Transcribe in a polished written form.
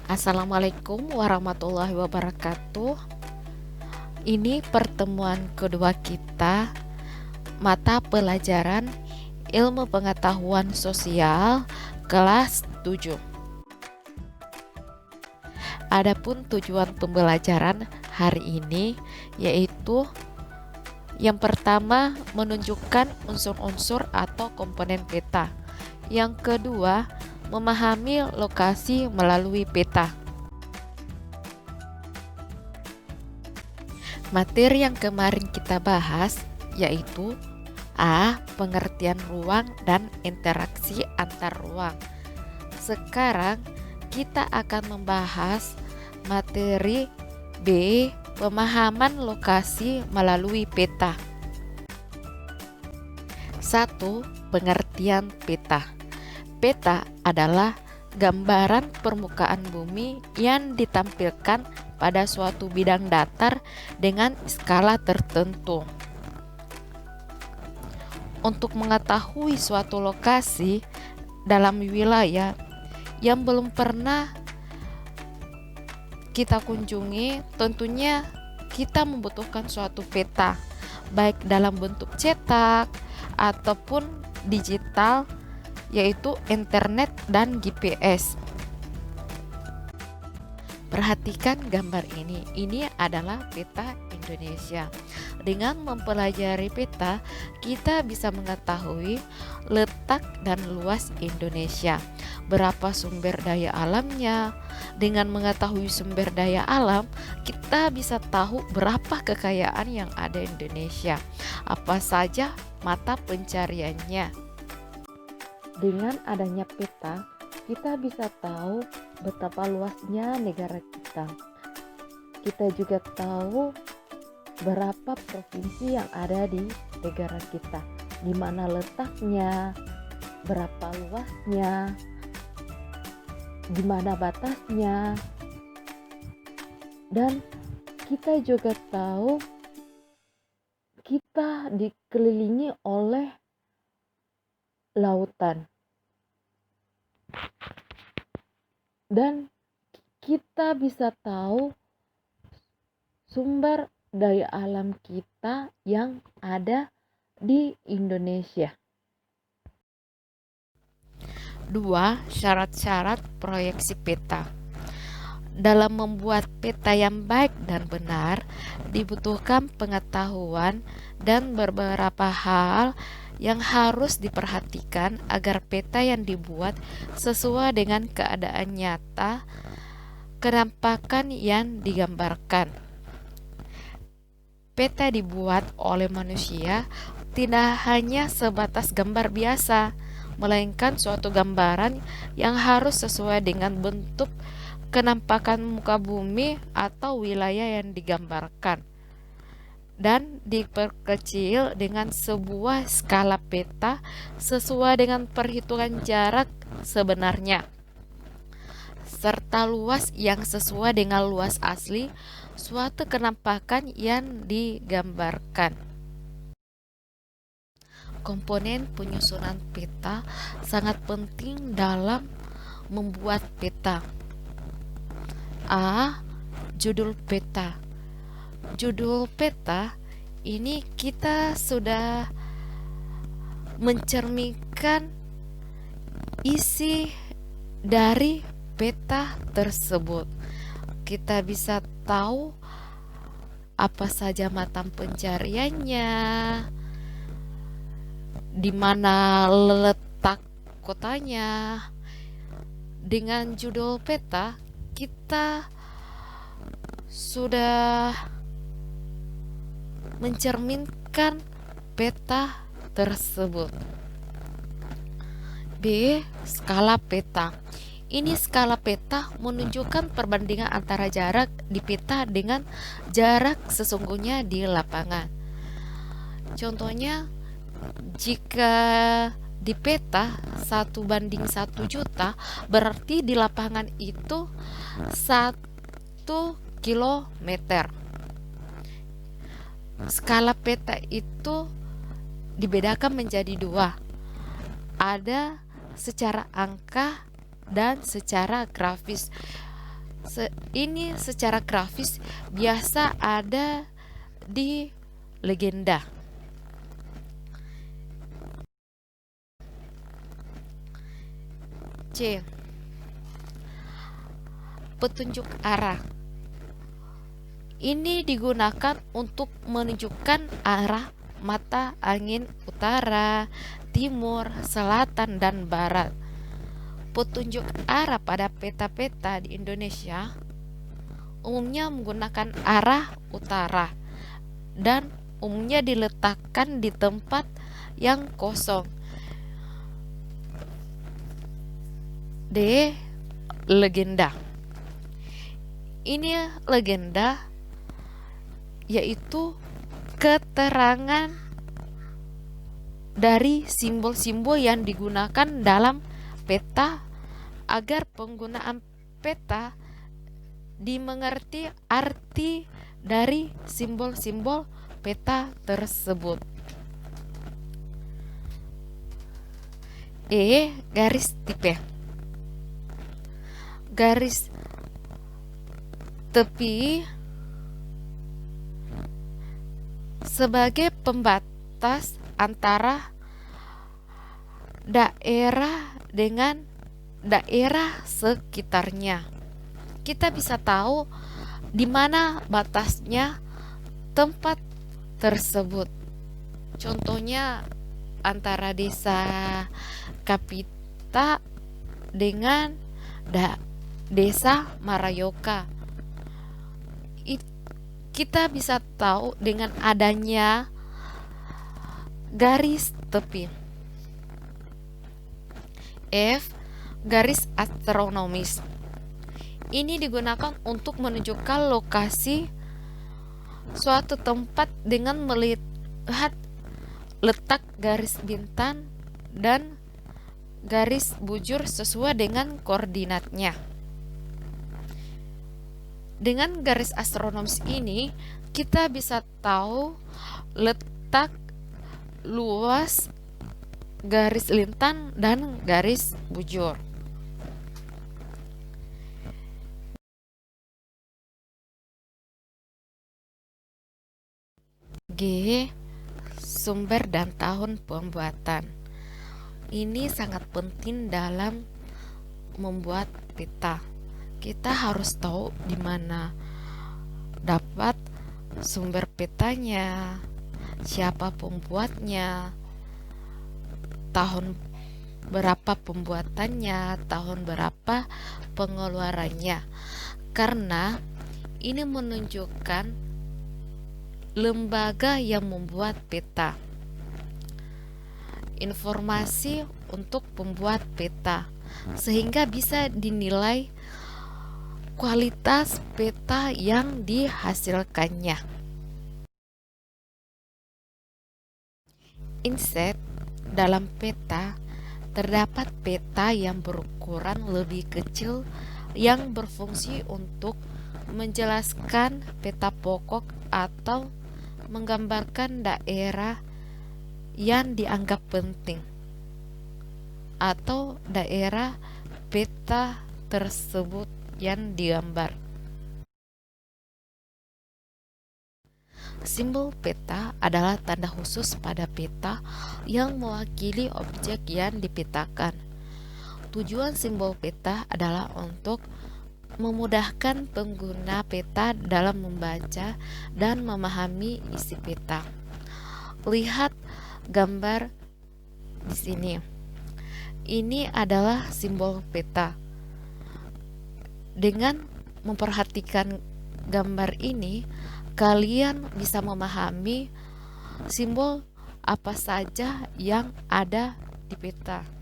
Assalamualaikum warahmatullahi wabarakatuh. Ini pertemuan kedua kita, mata pelajaran Ilmu Pengetahuan Sosial kelas 7. Adapun tujuan pembelajaran hari ini yaitu yang pertama menunjukkan unsur-unsur atau komponen peta. Yang kedua, memahami lokasi melalui peta. Materi yang kemarin kita bahas yaitu A. Pengertian ruang dan interaksi antar ruang. Sekarang kita akan membahas materi B. Pemahaman lokasi melalui peta. 1. Pengertian peta. Peta adalah gambaran permukaan bumi yang ditampilkan pada suatu bidang datar dengan skala tertentu. Untuk mengetahui suatu lokasi dalam wilayah yang belum pernah kita kunjungi, tentunya kita membutuhkan suatu peta, baik dalam bentuk cetak ataupun digital, yaitu internet dan GPS. Perhatikan gambar ini. Ini adalah peta Indonesia. Dengan mempelajari peta, kita bisa mengetahui letak dan luas Indonesia, berapa sumber daya alamnya. Dengan mengetahui sumber daya alam, kita bisa tahu berapa kekayaan yang ada di Indonesia, apa saja mata pencariannya. Dengan adanya peta, kita bisa tahu betapa luasnya negara kita. Kita juga tahu berapa provinsi yang ada di negara kita, di mana letaknya, berapa luasnya, di mana batasnya. Dan kita juga tahu kita dikelilingi oleh lautan. Dan kita bisa tahu sumber daya alam kita yang ada di Indonesia. 2. Syarat-syarat proyeksi peta. Dalam membuat peta yang baik dan benar, dibutuhkan pengetahuan dan beberapa hal yang harus diperhatikan agar peta yang dibuat sesuai dengan keadaan nyata, kenampakan yang digambarkan. Peta dibuat oleh manusia tidak hanya sebatas gambar biasa, melainkan suatu gambaran yang harus sesuai dengan bentuk kenampakan muka bumi atau wilayah yang digambarkan, dan diperkecil dengan sebuah skala peta sesuai dengan perhitungan jarak sebenarnya, serta luas yang sesuai dengan luas asli suatu kenampakan yang digambarkan. Komponen penyusunan peta sangat penting dalam membuat peta. A. Judul peta. Judul peta ini kita sudah mencerminkan isi dari peta tersebut. Kita bisa tahu apa saja mata pencariannya, di mana letak kotanya. Dengan judul peta, kita sudah mencerminkan peta tersebut. B. Skala peta. Ini skala peta menunjukkan perbandingan antara jarak di peta dengan jarak sesungguhnya di lapangan. Contohnya, jika di peta 1:1 juta, berarti di lapangan itu 1 kilometer. Skala peta itu dibedakan menjadi 2. Ada secara angka dan secara grafis. Ini secara grafis biasa ada di legenda. C. Petunjuk arah. Ini digunakan untuk menunjukkan arah mata angin utara, timur, selatan, dan barat. Petunjuk arah pada peta-peta di Indonesia umumnya menggunakan arah utara dan umumnya diletakkan di tempat yang kosong. D. Legenda. Ini legenda yaitu keterangan dari simbol-simbol yang digunakan dalam peta agar penggunaan peta dimengerti arti dari simbol-simbol peta tersebut. E. Garis tipe. Garis tepi sebagai pembatas antara daerah dengan daerah sekitarnya. Kita bisa tahu di mana batasnya tempat tersebut. Contohnya antara desa Kapita dengan desa Marayoka. Kita bisa tahu dengan adanya garis tepi. F. Garis astronomis. Ini digunakan untuk menunjukkan lokasi suatu tempat dengan melihat letak garis bintang dan garis bujur sesuai dengan koordinatnya. Dengan garis astronomis ini, kita bisa tahu letak luas garis lintang dan garis bujur. G. Sumber dan tahun pembuatan. Ini sangat penting dalam membuat peta. Kita harus tahu di mana dapat sumber petanya, siapa pembuatnya, tahun berapa pembuatannya, tahun berapa pengeluarannya. Karena ini menunjukkan lembaga yang membuat peta. Informasi untuk pembuat peta sehingga bisa dinilai kualitas peta yang dihasilkannya. Inset dalam peta terdapat peta yang berukuran lebih kecil yang berfungsi untuk menjelaskan peta pokok atau menggambarkan daerah yang dianggap penting atau daerah peta tersebut yang digambar. Simbol peta adalah tanda khusus pada peta yang mewakili objek yang dipetakan. Tujuan simbol peta adalah untuk memudahkan pengguna peta dalam membaca dan memahami isi peta. Lihat gambar di sini. Ini adalah simbol peta. Dengan memperhatikan gambar ini, kalian bisa memahami simbol apa saja yang ada di peta.